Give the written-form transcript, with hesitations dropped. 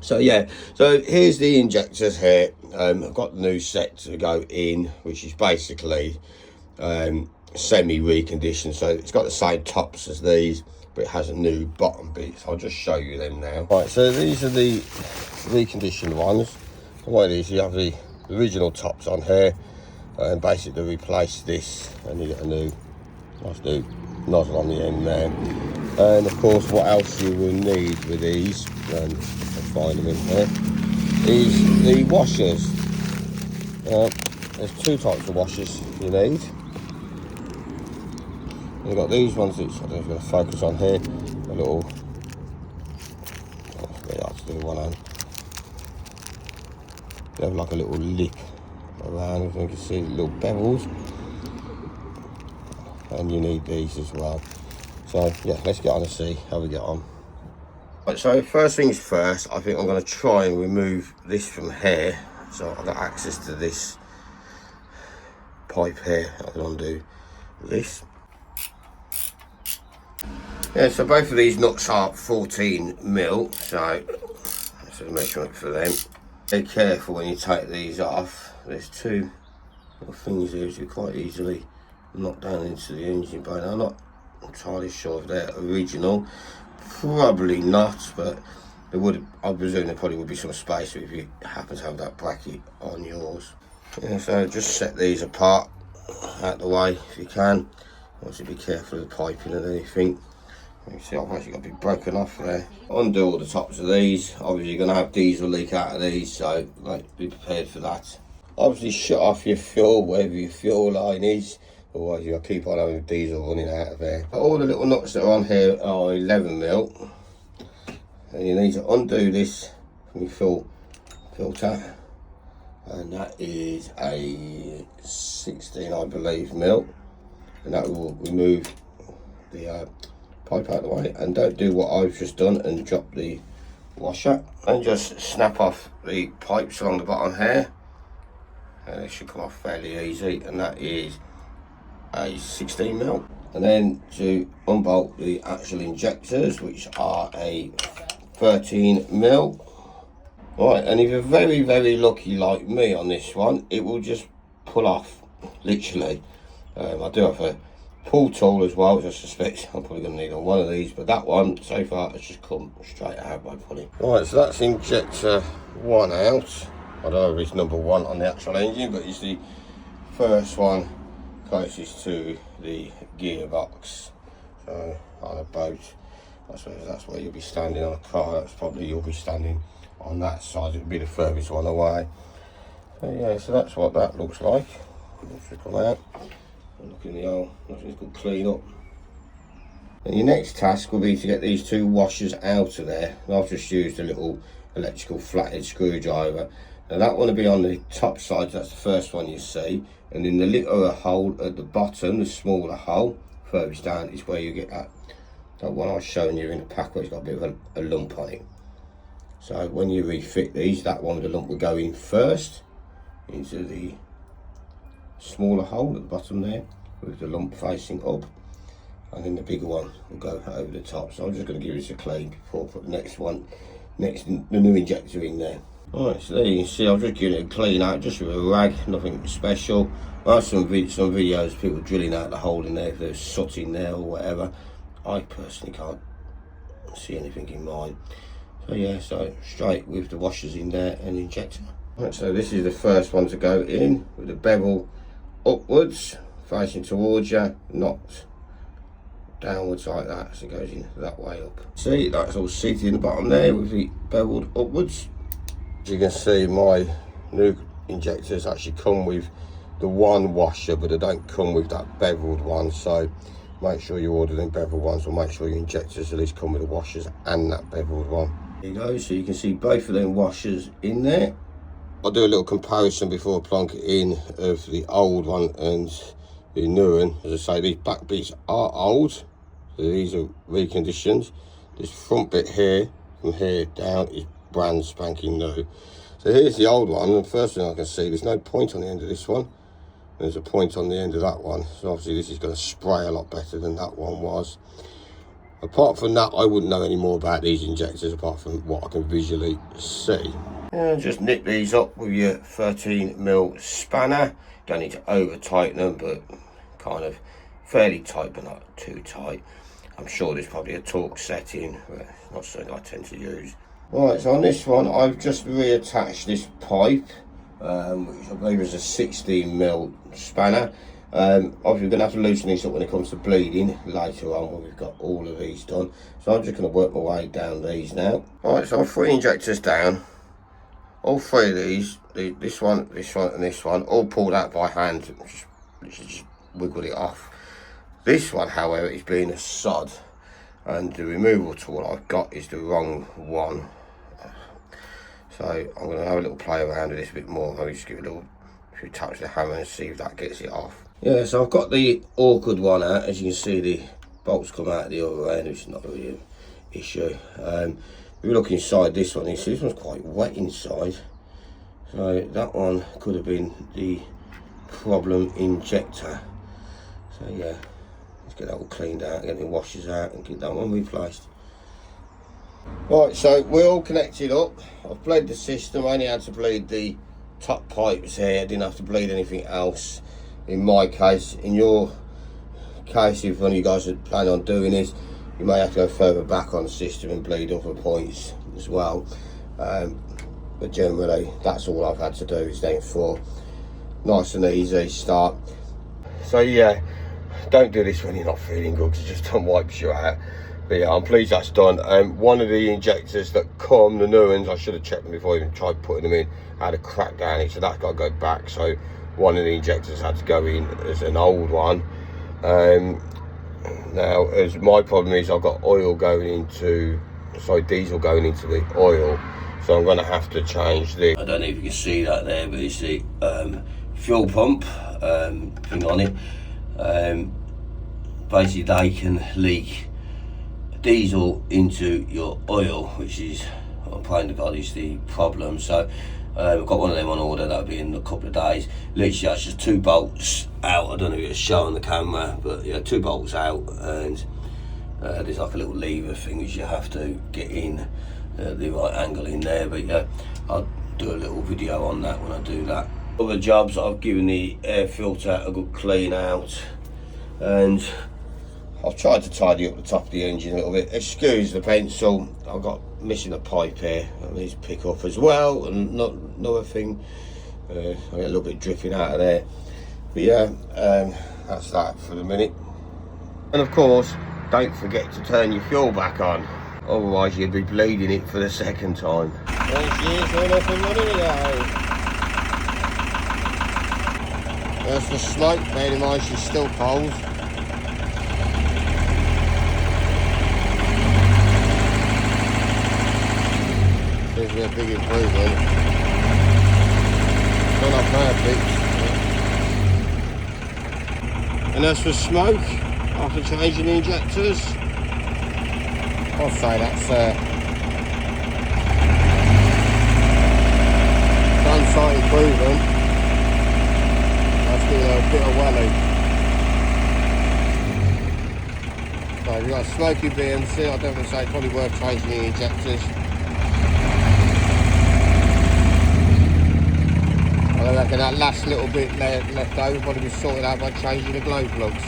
So yeah, so here's the injectors here. I've got the new set to go in, which is basically semi reconditioned. So it's got the same tops as these, but it has a new bottom bit. So I'll just show you them now. Right, so these are the reconditioned ones. The way it is, you have the original tops on here, and basically replace this, and you get a nice new nozzle on the end there. And of course, what else you will need with these, and I'll find them in here, is the washers. There's two types of washers you need. You've got these ones, which I don't know if I'm going to focus on here, a little, it's very hard to do with one hand. They have like a little lip around, if you can see, little bevels. And you need these as well. So yeah, let's get on and see how we get on. Right, so first things first, I think I'm going to try and remove this from here. So I've got access to this pipe here. I can undo this. Yeah, so both of these nuts are 14mm, so that's the measurement for them. Be careful when you take these off. There's two little things here which are quite easily knocked down into the engine bay. I'm not entirely sure if they're original. Probably not, but there would, I presume there probably would be some space if you happen to have that bracket on yours. Yeah, so just set these apart out the way if you can. Also be careful of the piping and anything. You can see I've actually got a bit broken off there. Undo all the tops of these. Obviously you're going to have diesel leak out of these, so like, be prepared for that. Obviously shut off your fuel wherever your fuel line is, otherwise you'll keep on having diesel running out of there. All the little nuts that are on here are 11mm, and you need to undo this from your fuel filter, and that is a 16, I believe, mil, and that will remove the pipe out of the way. And don't do what I've just done and drop the washer, and just snap off the pipes along the bottom here, and it should come off fairly easy, and that is a 16mm. And then to unbolt the actual injectors, which are a 13mm. Right, and if you're very, very lucky like me on this one, it will just pull off, literally. I do have a pull tool as well, which I suspect I'm probably going to need on one of these, but that one so far has just come straight out by pulling. Right, so that's injector one out. I don't know if it's number one on the actual engine, but it's the first one closest to the gearbox. So on a boat, I suppose that's where you'll be standing. On a car, that's probably you'll be standing on that side. It'll be the furthest one away. So yeah, so that's what that looks like. Let's just come out. Look in the hole, nothing's good clean up. And your next task will be to get these two washers out of there. And I've just used a little electrical flathead screwdriver. Now that one will be on the top side, that's the first one you see. And in the little hole at the bottom, the smaller hole, furthest down, is where you get that one I was showing you in the pack where it's got a bit of a lump on it. So when you refit these, that one with the lump will go in first into the smaller hole at the bottom there with the lump facing up, and then the bigger one will go over the top. So I'm just going to give this a clean before I put the the new injector in there. Alright, so there you can see I've just given it a clean out just with a rag, nothing special. I have some videos, people drilling out the hole in there if there's soot in there or whatever. I personally can't see anything in mine. So yeah, so straight with the washers in there and the injector. Right, so this is the first one to go in with the bevel upwards, facing towards you, not downwards like that, so it goes in that way up. See, that's all seated in the bottom there with the beveled upwards. As you can see, my new injectors actually come with the one washer, but they don't come with that beveled one, so make sure you order them beveled ones, or make sure your injectors at least come with the washers and that beveled one. There you go, so you can see both of them washers in there. I'll do a little comparison before I plonk it in of the old one and the new one. As I say, these back bits are old, so these are reconditioned. This front bit here, from here down, is brand spanking new. So here's the old one, and the first thing I can see, there's no point on the end of this one. There's a point on the end of that one, so obviously this is going to spray a lot better than that one was. Apart from that, I wouldn't know any more about these injectors apart from what I can visually see. And just nip these up with your 13mm spanner. Don't need to over tighten them, but kind of fairly tight, but not too tight. I'm sure there's probably a torque setting, but it's not something I tend to use. Right, so on this one, I've just reattached this pipe, which I believe is a 16mm spanner. Obviously we're going to have to loosen these up when it comes to bleeding later on when we've got all of these done. So I'm just going to work my way down these now. Alright, so I've 3 injectors down. All 3 of these, this one and this one, all pulled out by hand. Just wiggled it off. This one, however, is being a sod, and the removal tool I've got is the wrong one. So I'm going to have a little play around with this a bit more. Maybe just give it a little few taps with the hammer and see if that gets it off. Yeah, so I've got the awkward one out. As you can see, the bolts come out the other end, which is not really an issue. If we look inside this one, you see this one's quite wet inside. So that one could have been the problem injector. So yeah, let's get that all cleaned out, get the washers out and get that one replaced. Right, so we're all connected up. I've bled the system. I only had to bleed the top pipes here. I didn't have to bleed anything else in my case. In your case, if one of you guys are planning on doing this, you may have to go further back on the system and bleed other points as well. But generally, that's all I've had to do is then for nice and easy start. So yeah, don't do this when you're not feeling good, because it just wipes you out. But yeah, I'm pleased that's done. One of the injectors that come, the new ones, I should have checked them before I even tried putting them in, had a crack down it, so that's got to go back. So one of the injectors had to go in as an old one. Now, as my problem is, I've got oil going into, sorry, diesel going into the oil, so I'm going to have to change this. I don't know if you can see that there, but it's the fuel pump thing on it. Basically, they can leak diesel into your oil, which is, I'm praying to God, is the problem. So I've got one of them on order. That'll be in a couple of days. Literally, that's just 2 bolts out. I don't know if it's showing the camera, but yeah, 2 bolts out, and there's like a little lever thing which you have to get in the right angle in there. But yeah, I'll do a little video on that when I do that. Other jobs, I've given the air filter a good clean out, and I've tried to tidy up the top of the engine a little bit. Excuse the pencil, I've got missing a pipe here. I need to pick up as well, and not another thing. I get a little bit dripping out of there. But yeah, that's that for the minute. And of course, don't forget to turn your fuel back on, otherwise you'd be bleeding it for the second time. There's the smoke, bear in mind she's still cold. There's a big improvement. Still not perfect. And as for smoke, after changing the injectors, I'll say that's done slight improvement. That's been a bit of welly. So if you've got a smoky BMC, I'd definitely say it's probably worth changing the injectors. I reckon that last little bit left over probably be sorted out by changing the glow plugs.